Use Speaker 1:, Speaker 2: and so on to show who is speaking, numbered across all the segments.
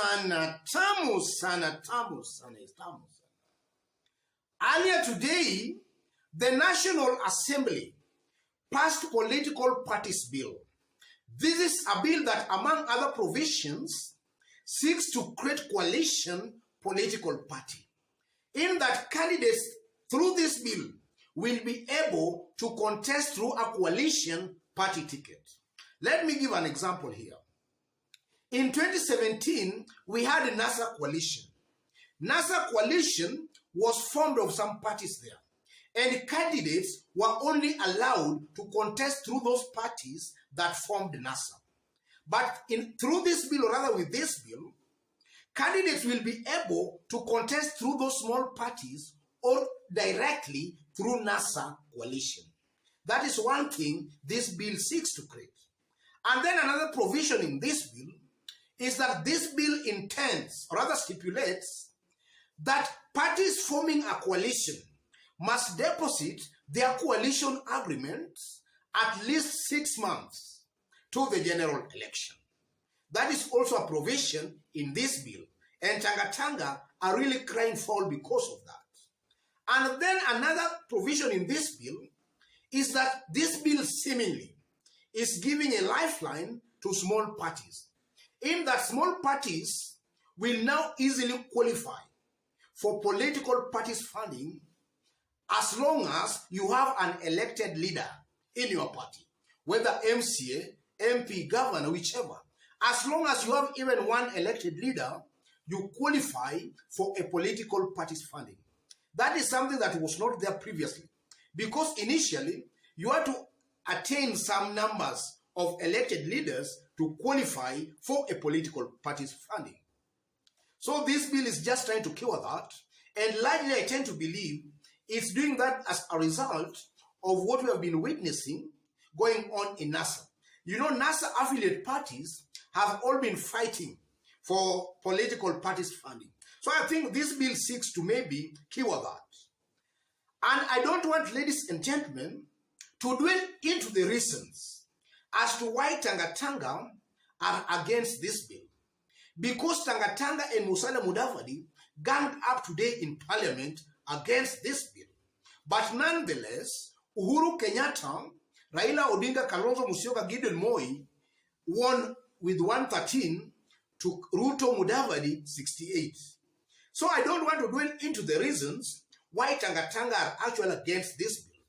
Speaker 1: sana, tamu sana, tamu sana, tamu sana. Earlier today, the National Assembly passed Political Parties Bill. This is a bill that, among other provisions, seeks to create coalition political party, in that candidates through this bill will be able to contest through a coalition party ticket. Let me give an example here. In 2017, we had a NASA coalition. NASA coalition was formed of some parties there, and candidates were only allowed to contest through those parties that formed NASA. But through this bill, or rather with this bill, candidates will be able to contest through those small parties or directly through NASA coalition. That is one thing this bill seeks to create. And then another provision in this bill is that this bill intends, or rather stipulates, that parties forming a coalition must deposit their coalition agreements at least 6 months to the general election. That is also a provision in this bill, and Tangatanga are really crying foul because of that. And then another provision in this bill is that this bill seemingly is giving a lifeline to small parties, in that small parties will now easily qualify for political parties funding as long as you have an elected leader in your party, whether MCA, MP, governor, whichever. As long as you have even one elected leader, you qualify for a political party's funding. That is something that was not there previously, because initially you had to attain some numbers of elected leaders to qualify for a political party's funding. So this bill is just trying to cure that, and largely I tend to believe it's doing that as a result of what we have been witnessing going on in NASA. You know, NASA affiliate parties have all been fighting for political parties funding. So I think this bill seeks to maybe cure that. And I don't want, ladies and gentlemen, to dwell into the reasons as to why Tangatanga are against this bill. Because Tangatanga and Musalia Mudavadi ganged up today in Parliament against this bill. But nonetheless, Uhuru Kenyatta, Raila Odinga, Kalonzo Musyoka, Gideon Moi won with 113 to Ruto Mudavadi 68. So I don't want to dwell into the reasons why Tangatanga are actually against this bill.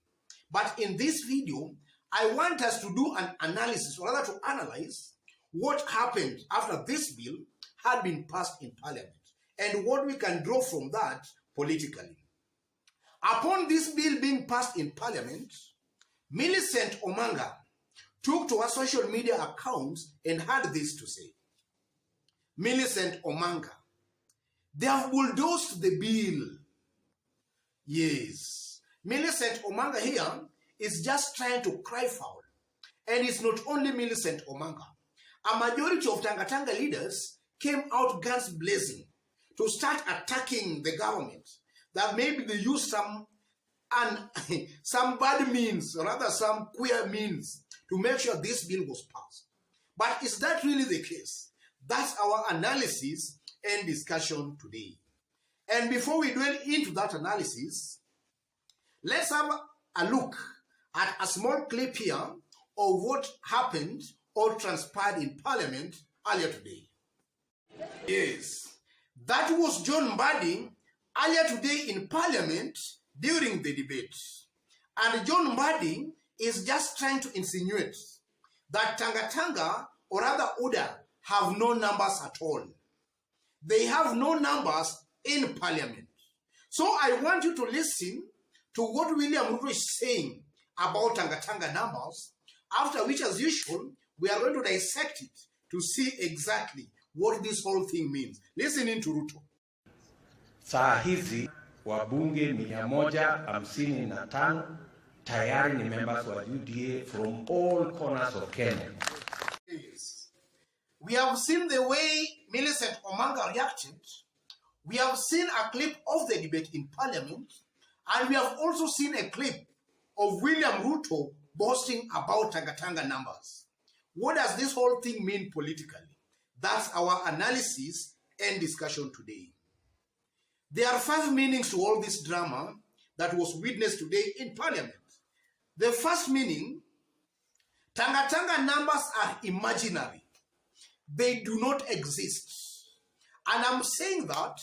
Speaker 1: But in this video, I want us to do an analysis, or rather to analyze what happened after this bill had been passed in Parliament and what we can draw from that politically. Upon this bill being passed in Parliament, Millicent Omanga took to her social media accounts and had this to say. Millicent Omanga, they have bulldozed the bill. Yes. Millicent Omanga here is just trying to cry foul. And it's not only Millicent Omanga. A majority of Tangatanga leaders came out guns blazing to start attacking the government. That maybe they used some bad means, or rather some queer means, to make sure this bill was passed. But is that really the case? That's our analysis and discussion today. And before we dwell into that analysis, let's have a look at a small clip here of what happened or transpired in Parliament earlier today. Yes, that was John Mbadi earlier today in Parliament during the debate. And John Mbadi is just trying to insinuate that Tangatanga, or rather UDA, have no numbers at all. They have no numbers in Parliament. So I want you to listen to what William Ruto is saying about Tangatanga numbers, after which, as usual, we are going to dissect it to see exactly what this whole thing means. Listen in to Ruto.
Speaker 2: Saa hizi wabunge 155 tayari ni members wa UDA from all corners of Kenya.
Speaker 1: Yes. We have seen the way Millicent Omanga reacted. We have seen a clip of the debate in Parliament, and we have also seen a clip of William Ruto boasting about Tangatanga numbers. What does this whole thing mean politically? That's our analysis end discussion today. There are 5 meanings to all this drama that was witnessed today in Parliament. The first meaning, Tangatanga numbers are imaginary. They do not exist. And I'm saying that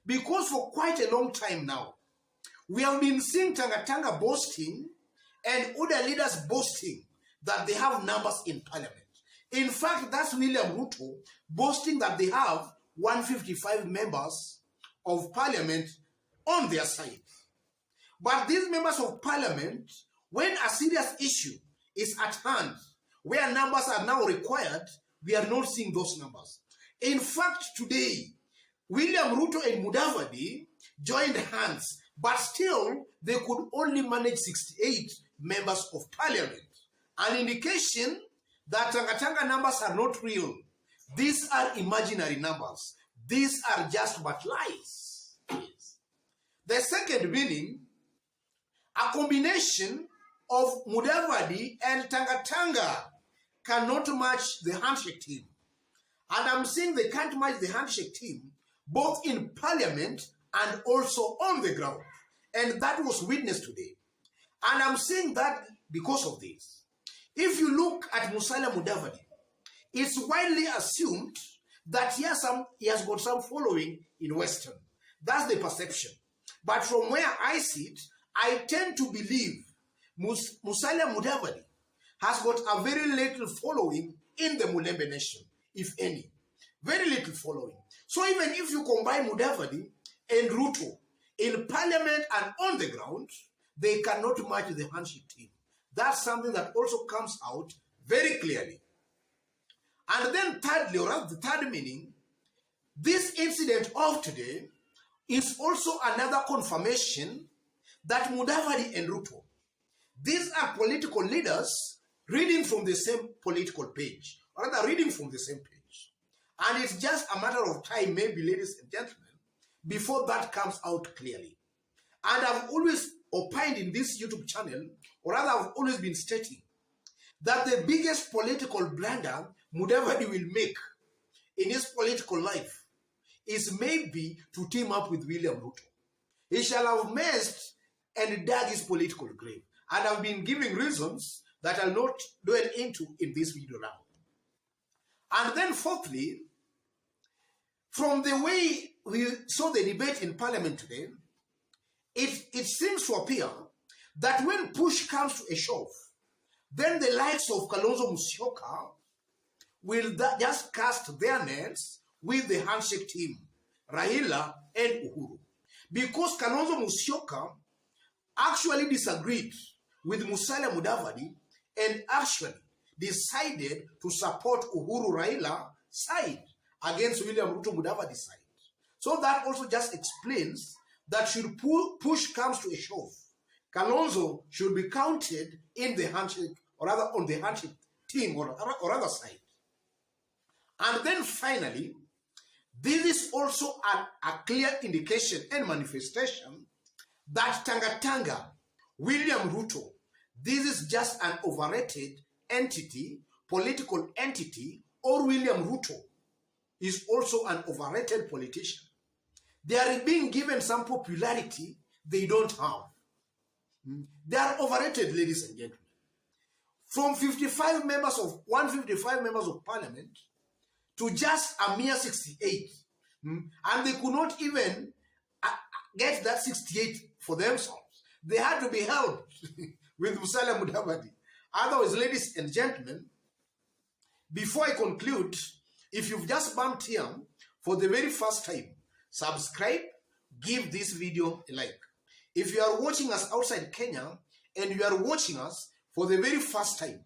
Speaker 1: because for quite a long time now, we have been seeing Tangatanga boasting and other leaders boasting that they have numbers in Parliament. In fact, that's William Ruto boasting that they have 155 members of Parliament on their side. But these members of Parliament, when a serious issue is at hand, where numbers are now required, we are not seeing those numbers. In fact, today, William Ruto and Mudavadi joined hands, but still, they could only manage 68 members of Parliament. An indication that Tangatanga numbers are not real. These are imaginary numbers. These are just but lies. Yes. The second meaning, a combination of Mudavadi and Tangatanga cannot match the handshake team. And I'm saying they can't match the handshake team both in Parliament and also on the ground. And that was witnessed today. And I'm saying that because of this. If you look at Musalia Mudavadi, it's widely assumed that he has got some following in Western. That's the perception. But from where I sit, I tend to believe Musalia Mudavadi has got a very little following in the Mulembe nation, if any. Very little following. So even if you combine Mudavadi and Ruto in Parliament and on the ground, they cannot match the handshake team. That's something that also comes out very clearly. And then thirdly, or the third meaning, this incident of today is also another confirmation that Mudavadi and Ruto, these are political leaders reading from the same political page, or rather reading from the same page. And it's just a matter of time, maybe, ladies and gentlemen, before that comes out clearly. And I've always opined in this YouTube channel, or rather I've always been stating, that the biggest political blunder Mudavadi will make in his political life is maybe to team up with William Ruto. He shall have messed and dug his political grave. And I've been giving reasons that I'll not dwell into in this video now. And then fourthly, from the way we saw the debate in Parliament today, it seems to appear that when push comes to a shove, then the likes of Kalonzo Musyoka will just cast their nets with the handshake team, Raila and Uhuru. Because Kalonzo Musyoka actually disagreed with Musalia Mudavadi and actually decided to support Uhuru Raila side against William Ruto Mudavadi side. So that also just explains that should push comes to a shove, Kalonzo should be counted in the handshake, or rather on the handshake team or other side. And then finally, this is also a clear indication and manifestation that Tangatanga, William Ruto, this is just an overrated entity, political entity, or William Ruto is also an overrated politician. They are being given some popularity they don't have. They are overrated, ladies and gentlemen. From 155 members of Parliament to just a mere 68. And they could not even get that 68 for themselves. They had to be helped with Musalia Mudavadi. Otherwise, ladies and gentlemen, before I conclude, if you've just bumped here for the very first time, subscribe, give this video a like. If you are watching us outside Kenya and you are watching us for the very first time,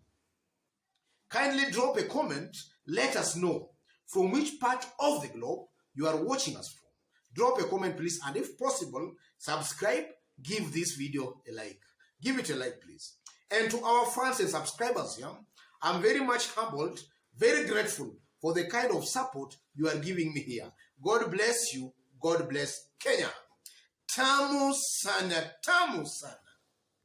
Speaker 1: kindly drop a comment, let us know from which part of the globe you are watching us from. Drop a comment, please, and if possible, subscribe, give this video a like. Give it a like, please. And to our fans and subscribers here, I'm very much humbled, very grateful for the kind of support you are giving me here. God bless you. God bless Kenya. Tamu sana, tamu sana.